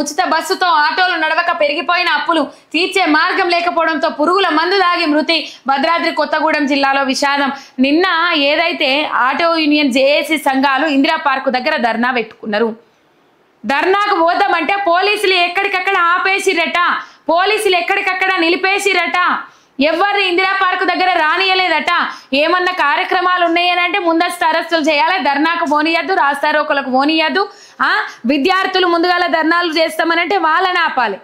ఉచిత బస్సుతో ఆటోలు నడవక పెరిగిపోయిన అప్పులు తీర్చే మార్గం లేకపోవడంతో పురుగుల మందు దాగి మృతి. భద్రాద్రి కొత్తగూడెం జిల్లాలో విషాదం. నిన్న ఏదైతే ఆటో యూనియన్ జేఏసీ సంఘాలు ఇందిరా పార్కు దగ్గర ధర్నా పెట్టుకున్నారు. ధర్నాకు పోదామంటే పోలీసులు ఎక్కడికక్కడ ఆపేసిరట, పోలీసులు ఎక్కడికక్కడ నిలిపేసిరట, ఎవరిని ఇందిరా పార్కు దగ్గర రానియలేదట. ఏమన్నా కార్యక్రమాలు ఉన్నాయనంటే ముందస్తు అరెస్టులు చేయాలి, ధర్నాకు పోనీయద్దు, రాస్తారోకలకు పోనీయద్దు. విద్యార్థులు ముందుగాల ధర్నాలు చేస్తామనంటే వాళ్ళని ఆపాలి,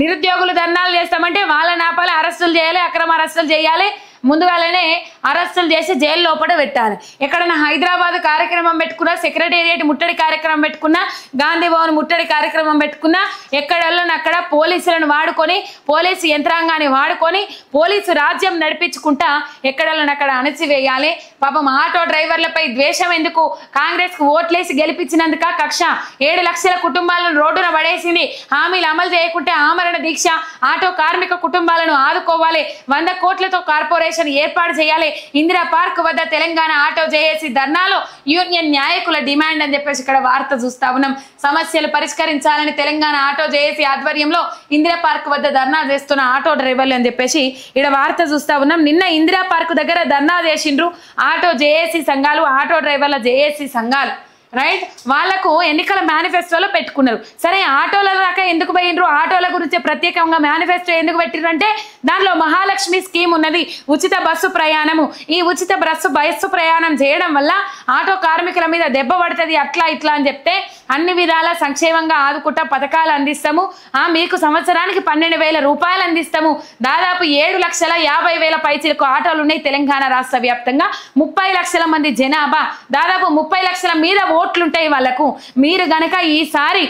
నిరుద్యోగులు ధర్నాలు చేస్తామంటే వాళ్ళని ఆపాలి, అరెస్టులు చేయాలి, అక్రమ అరెస్టులు చేయాలి, ముందుగానే అరెస్టులు చేసి జైలు లోపల పెట్టాలి. ఎక్కడన్నా హైదరాబాద్ కార్యక్రమం పెట్టుకున్నా, సెక్రటేరియట్ ముట్టడి కార్యక్రమం పెట్టుకున్నా, గాంధీ భవన్ ముట్టడి కార్యక్రమం పెట్టుకున్నా, ఎక్కడక్కడ పోలీసులను వాడుకొని, పోలీసు యంత్రాంగాన్ని వాడుకొని పోలీసు రాజ్యం నడిపించుకుంటా ఎక్కడక్కడ అణచివేయాలి. పాపం ఆటో డ్రైవర్లపై ద్వేషం ఎందుకు? కాంగ్రెస్కు ఓట్లేసి గెలిపించినందుక కక్ష? 7 లక్షల కుటుంబాలను రోడ్డున పడేసింది. హామీలు అమలు చేయకుంటే ఆమరణ దీక్ష. ఆటో కార్మిక కుటుంబాలను ఆదుకోవాలి. 100 కోట్లతో కార్పొరేషన్ ఏర్పాటు చేయాలి. ఇందిరా పార్క్ వద్ద తెలంగాణ ఆటో జేఏసీ ధర్నాలో యూనియన్ నాయకుల డిమాండ్ అని చెప్పేసి ఇక్కడ వార్త చూస్తా ఉన్నాం. సమస్యలు పరిష్కరించాలని తెలంగాణ ఆటో జేఏసీ ఆధ్వర్యంలో ఇందిరా పార్క్ వద్ద ధర్నా చేస్తున్న ఆటో డ్రైవర్లు అని చెప్పేసి ఇక్కడ వార్త చూస్తా ఉన్నాం. నిన్న ఇందిరా పార్క్ దగ్గర ధర్నా చేసిండ్రు ఆటో జేఏసీ సంఘాలు, ఆటో డ్రైవర్ల జేఏసీ సంఘాలు. రైట్, వాళ్లకు ఎన్నికల మేనిఫెస్టోలో పెట్టుకున్నారు. సరే, ఆటోల దాకా ఎందుకు పోయినరు? ఆటోల గురించి ప్రత్యేకంగా మేనిఫెస్టో ఎందుకు పెట్టిరంటే దానిలో మహాలక్ష్మి స్కీమ్ ఉన్నది, ఉచిత బస్సు ప్రయాణము. ఈ ఉచిత బస్సు ప్రయాణం చేయడం వల్ల ఆటో కార్మికుల మీద దెబ్బ పడుతుంది, అట్లా ఇట్లా అని చెప్తే అన్ని విధాల సంక్షేమంగా ఆదుకుంటా పథకాలు అందిస్తాము, మీకు సంవత్సరానికి 12,000 రూపాయలు అందిస్తాము. దాదాపు 7,50,000 పైచిలకు ఆటోలు ఉన్నాయి తెలంగాణ రాష్ట్ర వ్యాప్తంగా. 30 లక్షల మంది జనాభా, దాదాపు 30 లక్షల మీద ఓట్లుంటాయి వాళ్ళకు. మీరు గనక ఈసారి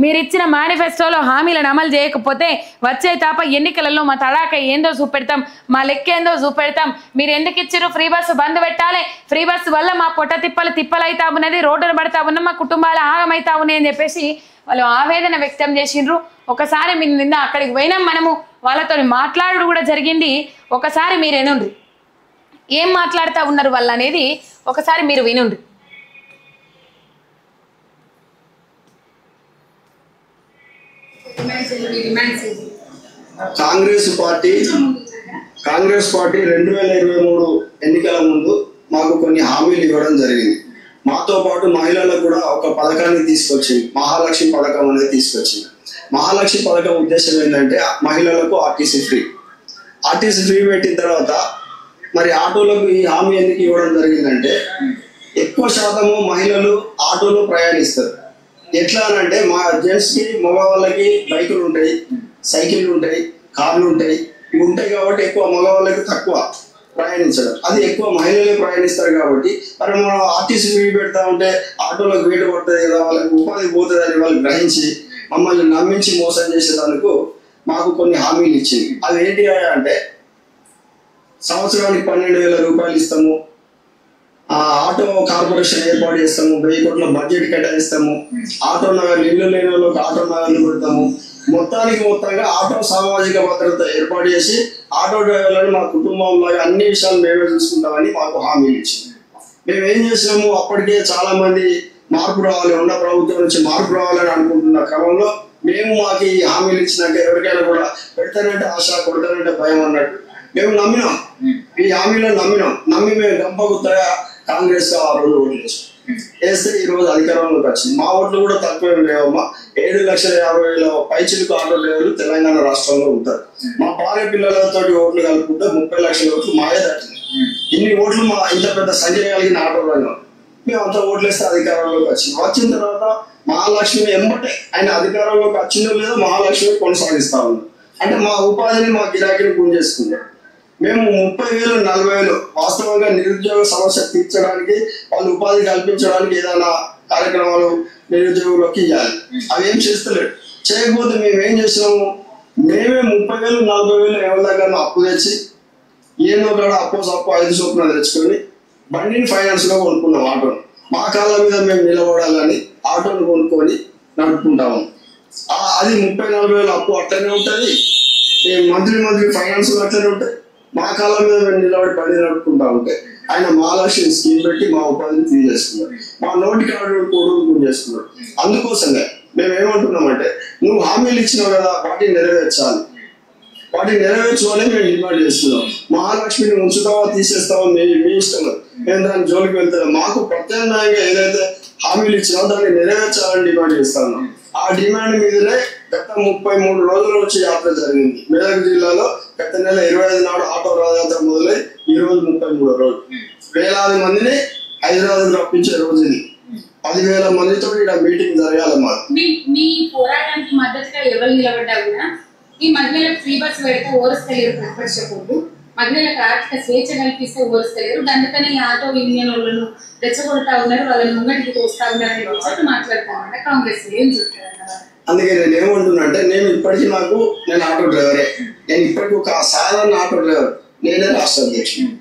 మీరు ఇచ్చిన మేనిఫెస్టోలో హామీలను అమలు చేయకపోతే వచ్చే తాప ఎన్నికలలో మా తడాక ఏందో చూపెడతాం, మా లెక్క ఏందో చూపెడతాం. మీరు ఎందుకు ఇచ్చారు? ఫ్రీ బస్సు బంద్ పెట్టాలి, ఫ్రీ బస్సు వల్ల మా పొట్ట తిప్పలైతా ఉన్నది, రోడ్డును పడతా ఉన్నాం, మా కుటుంబాలు ఆగమైతా ఉన్నాయి అని చెప్పేసి వాళ్ళు ఆవేదన వ్యక్తం చేసిండ్రు. ఒకసారి మీరు నిన్న అక్కడికి పోయినాం, మనము వాళ్ళతో మాట్లాడు కూడా జరిగింది. ఒకసారి మీరు వినుండ్రి, ఏం మాట్లాడుతూ ఉన్నారు వాళ్ళు అనేది ఒకసారి మీరు వినుండ్రి. కాంగ్రెస్ పార్టీ 2023 ఎన్నికల ముందు మాకు కొన్ని హామీలు ఇవ్వడం జరిగింది. మాతో పాటు మహిళలకు కూడా ఒక పథకాన్ని తీసుకొచ్చింది, మహాలక్ష్మి పథకం అనేది తీసుకొచ్చింది. మహాలక్ష్మి పథకం ఉద్దేశం ఏంటంటే మహిళలకు ఆర్టీసీ ఫ్రీ పెట్టిన తర్వాత మరి ఆటోలకు ఈ హామీ ఎందుకు ఇవ్వడం జరిగిందంటే ఎక్కువ శాతము మహిళలు ఆటోలో ప్రయాణిస్తారు. ఎట్లా అంటే మా జెంట్స్కి, మగవాళ్ళకి బైకులు ఉంటాయి, సైకిళ్ళు ఉంటాయి, కార్లు ఉంటాయి. ఇవి ఉంటాయి కాబట్టి ఎక్కువ మగవాళ్ళకి తక్కువ ప్రయాణించడం, అది ఎక్కువ మహిళలే ప్రయాణిస్తారు. కాబట్టి మరి మనం ఆర్టీసీ ఫ్రీ పెడతా ఉంటే ఆటోలకు వేటు పడుతుంది కదా, వాళ్ళకి ఉపాధి పోతుంది అని వాళ్ళు గ్రహించి మమ్మల్ని నమ్మించి మోసం చేసేందుకు మాకు కొన్ని హామీలు ఇచ్చింది. అవి ఏంటి అంటే సంవత్సరానికి 12,000 రూపాయలు ఇస్తాము, ఆటో కార్పొరేషన్ ఏర్పాటు చేస్తాము, 1000 కోట్ల బడ్జెట్ కేటాయిస్తాము, ఆటో నగర్లు, ఇల్లు లేని వాళ్ళకి ఆటో నగర్లు పెడతాము. మొత్తంగా ఆటో సామాజిక భద్రత ఏర్పాటు చేసి ఆటో డ్రైవర్లను మా కుటుంబంలో అన్ని విషయాలు మేమే చూసుకుంటామని మాకు హామీలు ఇచ్చింది. మేము ఏం చేసినాము, అప్పటికే చాలా మంది మార్పు రావాలి, ఉన్న ప్రభుత్వం నుంచి మార్పు రావాలని అనుకుంటున్న క్రమంలో మేము మాకు ఈ హామీలు ఇచ్చినాక ఎవరికైనా కూడా పెడతానంటే ఆశ, కొడతానంటే భయం అన్నట్టు మేము నమ్మినాం, ఈ హామీలను నమ్మి మేము గంపగుత్తగా కాంగ్రెస్ ఆ రోజు ఓట్లు వేస్తే ఈ రోజు అధికారంలోకి వచ్చింది. మా ఓట్లు కూడా తక్కువ లేవమ్మా. 7,50,000 పైచిలకు ఆటో డ్రైవర్లు తెలంగాణ రాష్ట్రంలో ఉంటారు. మా భార్య పిల్లలతో ఓట్లు కలుపుకుంటే 30 లక్షల ఓట్లు మాయే దాటింది. ఇన్ని ఓట్లు మా ఇంత పెద్ద సంఖ్య కలిగిన ఆటో డ్రైవర్ మేము అంత ఓట్లు వేస్తే అధికారంలోకి వచ్చిన తర్వాత మహాలక్ష్మి ఎంబటే ఆయన అధికారంలోకి వచ్చిందో లేదో మహాలక్ష్మి కొనసాగిస్తా ఉన్నాం. అంటే మా ఉపాధిని, మా గిరాకీని గుంజేసుకున్నాం. మేము 30,000, 40,000 వాస్తవంగా నిరుద్యోగ సమస్య తీర్చడానికి, వాళ్ళు ఉపాధి కల్పించడానికి ఏదైనా కార్యక్రమాలు నిరుద్యోగులకు ఇవ్వాలి. అవి ఏం చేస్తలేదు. చేయకపోతే మేము ఏం చేసినాము, మేమే 30,000, 40,000 ఎవరి దగ్గర అప్పు తెచ్చి ఏదో కూడా అప్పు 5 చొప్పున తెచ్చుకొని బండిని ఫైనాన్స్లో కొనుక్కున్నాం. ఆటోని మా కాళ్ళ మీద మేము నిలబడాలని ఆటోను కొనుక్కొని నడుపుకుంటాము. అది 30,000-40,000 అప్పు అట్లనే ఉంటుంది, మంత్లీ ఫైనాన్స్ అట్లనే ఉంటాయి. మా కాలం మీద మేము నిలబడి బండి నడుపుకుంటా ఉంటే ఆయన మహాలక్ష్మి స్కీమ్ పెట్టి మా ఉపాధిని తీసేసుకున్నాడు, మా నోటికి కొడుకు చేసుకున్నాడు. అందుకోసమే మేము ఏమంటున్నామంటే నువ్వు హామీలు ఇచ్చినావు కదా వాటిని నెరవేర్చాలి, వాటిని నెరవేర్చుకోవాలని మేము డిమాండ్ చేస్తున్నాం. మహాలక్ష్మిని ఉంచుతావా తీసేస్తావా మీ ఇష్టం, మేము దాని జోలికి వెళ్తున్నాం. మాకు ప్రత్యామ్నాయంగా ఏదైతే హామీలు ఇచ్చినావో దాన్ని నెరవేర్చాలని డిమాండ్ చేస్తున్నాం. ఆ డిమాండ్ మీదనే గత 33 రోజుల నుంచి యాత్ర జరిగింది. మెదక్ జిల్లాలో గత నెల 25 నాడు ఆటో రథయాత్ర మొదలై ఈ రోజు 33వ రోజు. వేలాది మందిని హైదరాబాద్ రప్పించే రోజు ఇది. 10,000 మందితో ఇక్కడ మీటింగ్ జరగాలి. మీ పోరాటానికి మద్దతుగా ఎవరు నిలబడ్డా కూడా ఈ మహిళలకు ఫ్రీ బస్ పెడితే ఓరుస్తలేరు ప్రతిపక్షకులు, మహిళలకు ఆర్థిక స్వేచ్ఛ కల్పిస్తే ఓరుస్తలేరు, అందుకని ఈ ఆటో యూనియన్ వాళ్ళను రెచ్చగొడతా ఉన్నారు, వాళ్ళని ముంగటికి తోస్తా ఉన్నారని వచ్చి మాట్లాడతామన్న కాంగ్రెస్ ఏం చెప్తారు? అందుకే నేను ఏమంటున్నా అంటే నేను ఆటో డ్రైవరే, నేను ఇప్పటికీ ఒక సాధారణ ఆటో డ్రైవర్, నేనే రాష్ట్ర అధ్యక్షుడు.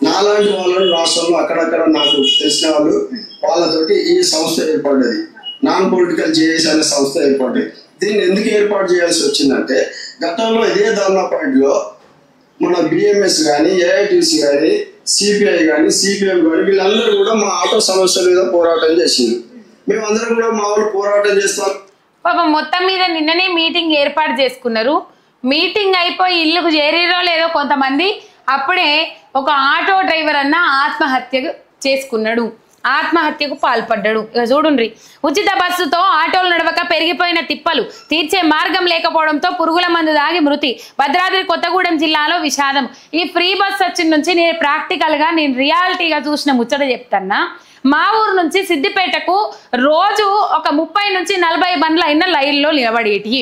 నాలాంటి వాళ్ళని రాష్ట్రంలో అక్కడక్కడ నాకు తెలిసిన వాళ్ళు వాళ్ళతోటి ఈ సంస్థ ఏర్పడ్డది. నాన్ పొలిటికల్ జేఏసీ అనే సంస్థ ఏర్పడ్డది. దీన్ని ఎందుకు ఏర్పాటు చేయాల్సి వచ్చిందంటే గతంలో ఇదే ధర్నా పాయింట్లో మన బిఎంఎస్ కానీ, ఏఐటీసీ కానీ, సిపిఐ కానీ, సిపిఎం కానీ వీళ్ళందరూ కూడా మా ఆటో సమస్యల మీద పోరాటం చేసింది. మేమందరం కూడా మా వాళ్ళు పోరాటం చేస్తాం. పాపం మొత్తం మీద నిన్ననే మీటింగ్ ఏర్పాటు చేసుకున్నారు. మీటింగ్ అయిపోయి ఇల్లుకు చేరిరో లేదో కొంతమంది, అప్పుడే ఒక ఆటో డ్రైవర్ అన్న ఆత్మహత్య చేసుకున్నాడు, ఆత్మహత్యకు పాల్పడ్డాడు. ఇక చూడుండ్రి, ఉచిత బస్సుతో ఆటోలు నడవక పెరిగిపోయిన తిప్పలు, తీర్చే మార్గం లేకపోవడంతో పురుగుల మందు దాగి మృతి. భద్రాద్రి కొత్తగూడెం జిల్లాలో విషాదం. ఈ ఫ్రీ బస్ వచ్చిన నుంచి నేను ప్రాక్టికల్గా రియాలిటీగా చూసిన ముచ్చట చెప్తాన్నా. మా ఊరు నుంచి సిద్దిపేటకు రోజు ఒక 30 నుంచి 40 బండ్లు అయినా లైన్లో నిలబడేటి,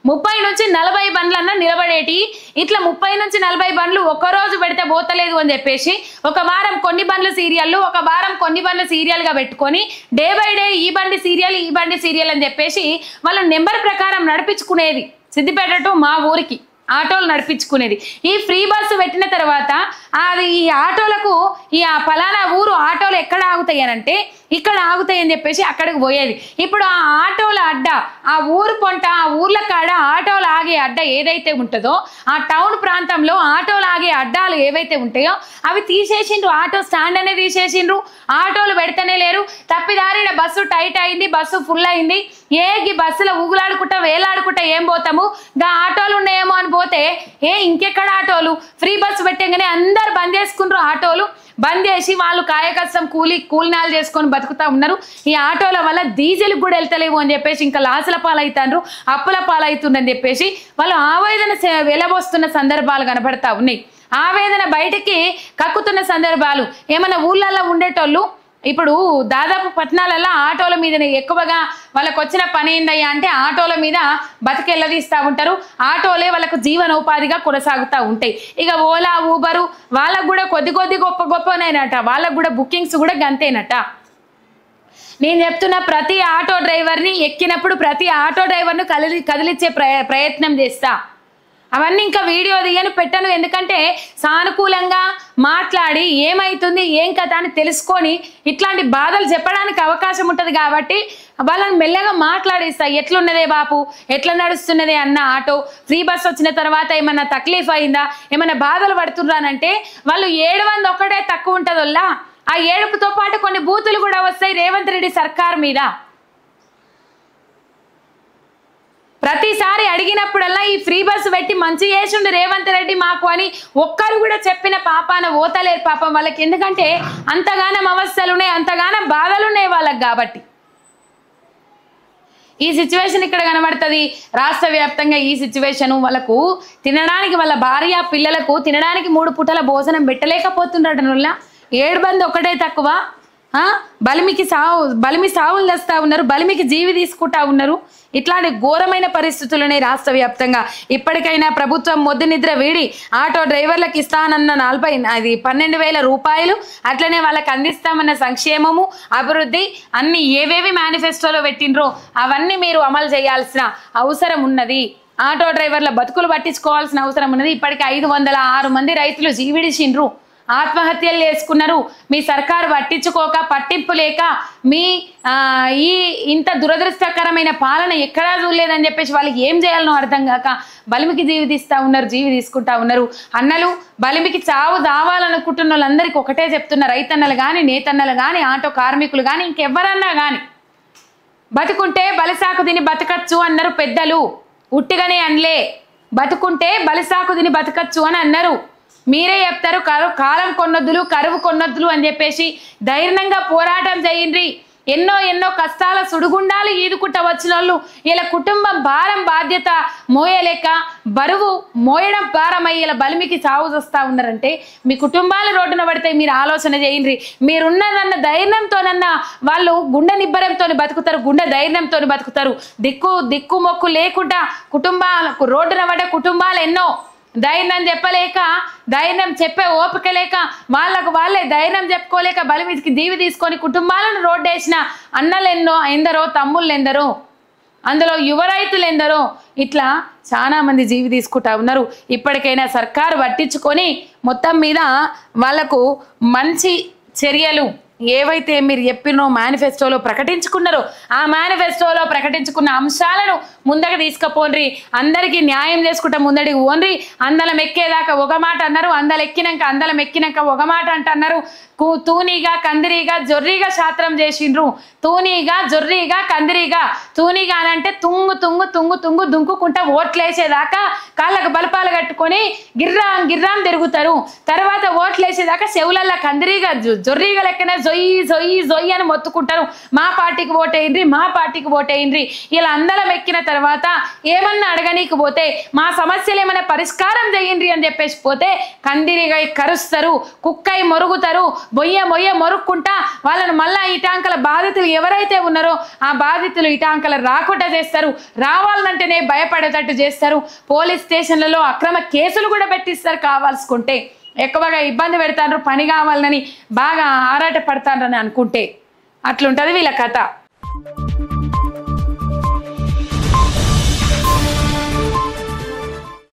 30 నుంచి 40 బండ్లన్నా నిలబడేటి. ఇట్లా 30 నుంచి 40 బండ్లు ఒక్కరోజు పెడితే పోతలేదు అని చెప్పేసి ఒక వారం కొన్ని బండ్లు సీరియల్లు, ఒక వారం కొన్ని బండ్లు సీరియల్గా పెట్టుకొని డే బై డే ఈ బండి సీరియల్ అని చెప్పేసి వాళ్ళు నెంబర్ ప్రకారం నడిపించుకునేది. సిద్దిపేట టు మా ఊరికి ఆటోలు నడిపించుకునేది. ఈ ఫ్రీ బస్సు పెట్టిన తర్వాత అది ఈ ఆటోలకు ఈ ఫలానా ఊరు ఆటోలు ఎక్కడ ఆగుతాయి అని అంటే ఇక్కడ ఆగుతాయి అని చెప్పేసి అక్కడికి పోయేది. ఇప్పుడు ఆ ఆటోల అడ్డ, ఆ ఊరు పొంట, ఆ ఊర్ల కాడ ఆటోలు ఆగే అడ్డ ఏదైతే ఉంటుందో ఆ టౌన్ ప్రాంతంలో ఆటోలు ఆగే అడ్డాలు ఏవైతే ఉంటాయో అవి తీసేసిండ్రు. ఆటో స్టాండ్ అనేది తీసేసిండ్రు, ఆటోలు పెడతనే లేరు. తప్పిదారిన బస్సు టైట్ అయింది, బస్సు ఫుల్ అయింది. ఏగి బస్సులో ఊగులాడుకుంటా వేలాడుకుంటా ఏం పోతాము, గా ఆటోలు ఉన్నాయేమో అని పోతే ఇంకెక్కడ ఆటోలు. ఫ్రీ బస్సు పెట్టగానే అందరు బంద్ చేసుకుంటారు, ఆటోలు బంద్ చేసి వాళ్ళు కాయకష్టం కూలినాలు చేసుకొని బతుకుతా ఉన్నారు. ఈ ఆటోల వల్ల డీజిల్ కూడా వెళ్తలేవు అని చెప్పేసి ఇంకా లాసుల పాలవుతాండ్రు, అప్పుల పాలవుతుందని చెప్పేసి వాళ్ళు ఆవేదన వెలబోస్తున్న సందర్భాలు కనబడతా ఉన్నాయి. ఆవేదన బయటికి కక్కుతున్న సందర్భాలు. ఏమైనా ఊళ్ళల్లో ఉండేటోళ్ళు ఇప్పుడు దాదాపు పట్టణాలలో ఆటోల మీదనే ఎక్కువగా వాళ్ళకు వచ్చిన పని ఏందయ్యా అంటే ఆటోల మీద బతికెళ్ళదీస్తూ ఉంటారు. ఆటోలే వాళ్ళకు జీవనోపాధిగా కొనసాగుతూ ఉంటాయి. ఇక ఓలా, ఊబరు వాళ్ళకు కూడా కొద్ది గొప్పనేనట, వాళ్ళకు కూడా బుకింగ్స్ కూడా గంతేనట. నేను చెప్తున్న ప్రతి ఆటో డ్రైవర్ని ఎక్కినప్పుడు ప్రతి ఆటో డ్రైవర్ను కదిలిచ్చే ప్రయత్నం చేస్తా. అవన్నీ ఇంకా వీడియో దిగను పెట్టను, ఎందుకంటే సానుకూలంగా మాట్లాడి ఏమైతుంది ఏం కథ అని తెలుసుకొని ఇట్లాంటి బాధలు చెప్పడానికి అవకాశం ఉంటుంది కాబట్టి వాళ్ళని మెల్లగా మాట్లాడిస్తా. ఎట్లున్నదే బాపు, ఎట్లా నడుస్తున్నదే అన్న ఆటో, ఫ్రీ బస్ వచ్చిన తర్వాత ఏమన్నా తక్లీఫ్ అయిందా, ఏమన్నా బాధలు పడుతున్నానంటే వాళ్ళు 701 తక్కువ ఉంటుందోల్లా. ఆ ఏడుపుతో పాటు కొన్ని బూతులు కూడా వస్తాయి రేవంత్ రెడ్డి సర్కార్ మీద. ప్రతిసారి అడిగినప్పుడల్లా ఈ ఫ్రీ బస్సు పెట్టి మంచి చేసిండు రేవంత్ రెడ్డి మాకు అని ఒక్కరు కూడా చెప్పిన పాపాన ఓతలేరు పాపం వాళ్ళకి. ఎందుకంటే అంతగానం అవస్థలు ఉన్నాయి, అంతగానం బాధలు ఉన్నాయి వాళ్ళకి. కాబట్టి ఈ సిచ్యువేషన్ ఇక్కడ కనబడుతుంది రాష్ట్ర వ్యాప్తంగా. ఈ సిచ్యువేషన్ వాళ్ళకు తినడానికి, వాళ్ళ భార్య పిల్లలకు తినడానికి 3 పూటల భోజనం పెట్టలేకపోతుండటం వల్ల 7 మంది ఒకటే తక్కువ. బలిమి సావులు తెస్తా ఉన్నారు, బలిమికి జీవి తీసుకుంటా ఉన్నారు. ఇట్లాంటి ఘోరమైన పరిస్థితులనే రాష్ట్ర వ్యాప్తంగా. ఇప్పటికైనా ప్రభుత్వం మొద్దు నిద్ర వీడి ఆటో డ్రైవర్లకు ఇస్తానన్న 12,000 రూపాయలు, అట్లనే వాళ్ళకి అందిస్తామన్న సంక్షేమము, అభివృద్ధి అన్ని ఏవేవి మేనిఫెస్టోలో పెట్టినరో అవన్నీ మీరు అమలు చేయాల్సిన అవసరం ఉన్నది. ఆటో డ్రైవర్ల బతుకులు పట్టించుకోవాల్సిన అవసరం ఉన్నది. ఇప్పటికి 506 మంది రైతులు జీవిడిచిండ్రు, ఆత్మహత్యలు చేసుకున్నారు. మీ సర్కారు పట్టించుకోక, పట్టింపు లేక మీ ఇంత దురదృష్టకరమైన పాలన ఎక్కడా చూడలేదని చెప్పేసి వాళ్ళకి ఏం చేయాలనో అర్థం కాక బలిమికి జీవి తీసుకుంటా ఉన్నారు. అన్నలు బలిమికి చావు దావాలనుకుంటున్న వాళ్ళందరికీ ఒకటే చెప్తున్న, రైతన్నలు కానీ, నేతన్నలు కానీ, ఆటో కార్మికులు కానీ, ఇంకెవ్వరన్నా కానీ బతుకుంటే బలిసాకు తిని బతకచ్చు అన్నారు పెద్దలు. ఉట్టిగానే అనలే, బతుకుంటే బలిసాకు తిని బతకచ్చు అని అన్నారు. మీరే చెప్తారు కాలం కొన్నొద్దులు, కరువు కొన్నొద్దులు అని చెప్పేసి ధైర్యంగా పోరాటం చేయండి. ఎన్నో ఎన్నో కష్టాల సుడిగుండాలు ఈదుకుంటా వచ్చిన వాళ్ళు ఇలా కుటుంబం భారం బాధ్యత మోయలేక బరువు మోయడం భారమై ఇలా బలిమికి సాగు చేస్తూ ఉన్నారంటే మీ కుటుంబాలు రోడ్డున పడితే మీరు ఆలోచన చేయండి. మీరున్నదన్న ధైర్యంతోనన్నా వాళ్ళు గుండె నిబ్బరంతో బతుకుతారు, గుండె ధైర్యంతో బతుకుతారు. దిక్కు మొక్కు లేకుండా కుటుంబాలకు రోడ్డున పడే కుటుంబాలు ఎన్నో. ధైర్యం చెప్పలేక, ధైర్యం చెప్పే ఓపిక లేక, వాళ్ళకు వాళ్ళే ధైర్యం చెప్పుకోలేక బలి మీదకి దీవి తీసుకొని కుటుంబాలను రోడ్డేసిన అన్నలెన్నో ఎందరో, తమ్ముళ్ళు ఎందరో, అందులో యువ రైతులు ఎందరో, ఇట్లా చాలా మంది జీవి తీసుకుంటా ఉన్నారు. ఇప్పటికైనా సర్కారు పట్టించుకొని మొత్తం మీద వాళ్లకు మంచి చర్యలు ఏవైతే మీరు చెప్పినో మేనిఫెస్టోలో ప్రకటించుకున్నారో ఆ మేనిఫెస్టోలో ప్రకటించుకున్న అంశాలను ముందకు తీసుకుపోండి. అందరికీ న్యాయం చేసుకుంటా ముందడికి పోండి. అందలం ఎక్కేదాకా ఒక మాట అన్నారు, అందలం ఎక్కినాక ఒక మాట అంటున్నారు. తూనీగా కందిరీగా జొర్రీగా శాస్త్రం చేసిండ్రు. తూనీగా జొర్రీగా కందిరీగా. తూనీగా అని అంటే తుంగు తుంగు తుంగు తుంగు దుంకుకుంటా ఓట్లేసేదాకా కాళ్ళకు బలపాలు కట్టుకొని గిర్రాం తిరుగుతారు. తర్వాత ఓట్లేసేదాకా చెవులల్లో కందిరీగా జొర్రీగా లెక్కనే జొయ్యి జొయ్యి జొయ్యి అని మొత్తుకుంటారు. మా పార్టీకి ఓటేయండి, మా పార్టీకి ఓటేయండి. ఇలా అందలం ఎక్కిన తర్వాత ఏమన్నా అడగనీకి పోతే మా సమస్యలు ఏమైనా పరిష్కారం చేయండి అని చెప్పేసి పోతే కందిరీగా కరుస్తారు, కుక్కై మొరుగుతారు. బొయ్య మొరుక్కుంటా వాళ్ళను మళ్ళా ఇటాంకల బాధితులు ఎవరైతే ఉన్నారో ఆ బాధితులు ఇటాంకల రాకుండా చేస్తారు. రావాలంటేనే భయపడేటట్టు చేస్తారు. పోలీస్ స్టేషన్లలో అక్రమ కేసులు కూడా పెట్టిస్తారు. కావాల్సుకుంటే ఎక్కువగా ఇబ్బంది పెడతారు, పని కావాలని బాగా ఆరాట పడతారని అనుకుంటే అట్లుంటది వీళ్ళ కథ.